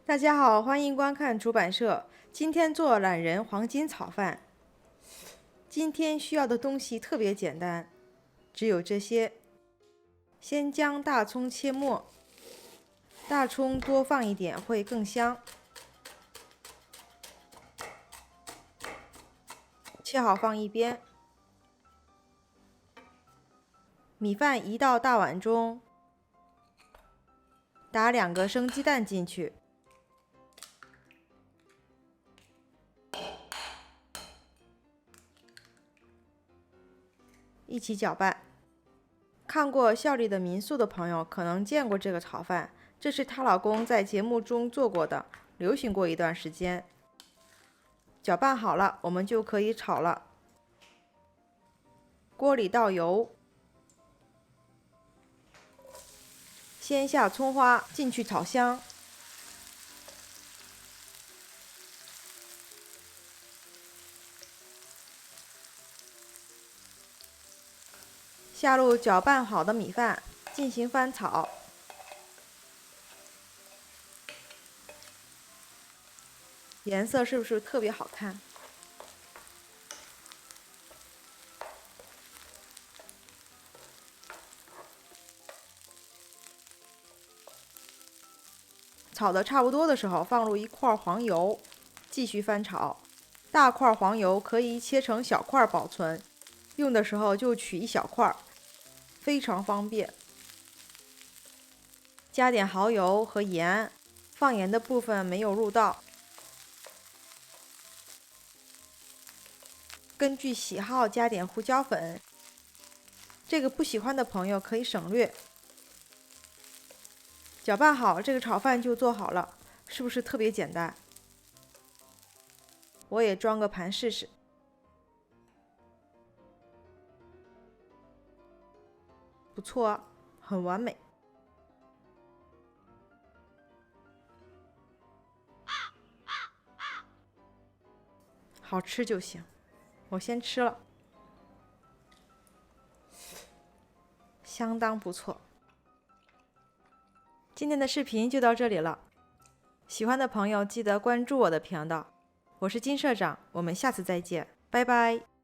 大家好，欢迎观看出版社。今天做懒人黄金炒饭。今天需要的东西特别简单，只有这些。先将大葱切末，大葱多放一点会更香。切好放一边。米饭移到大碗中，打2个生鸡蛋进去。一起搅拌。看过《孝利的民宿》的朋友可能见过这个炒饭，这是她老公在节目中做过的，流行过一段时间。搅拌好了，我们就可以炒了。锅里倒油，先下葱花进去炒香。下入搅拌好的米饭，进行翻炒。颜色是不是特别好看？炒的差不多的时候，放入1块黄油，继续翻炒。大块黄油可以切成小块保存，用的时候就取1小块，非常方便。加点蚝油和盐，放盐的部分没有入到。根据喜好加点胡椒粉，这个不喜欢的朋友可以省略。搅拌好，这个炒饭就做好了，是不是特别简单？我也装个盘试试。不错啊，很完美。好吃就行，我先吃了，相当不错。今天的视频就到这里了，喜欢的朋友记得关注我的频道。我是金社长，我们下次再见，拜拜。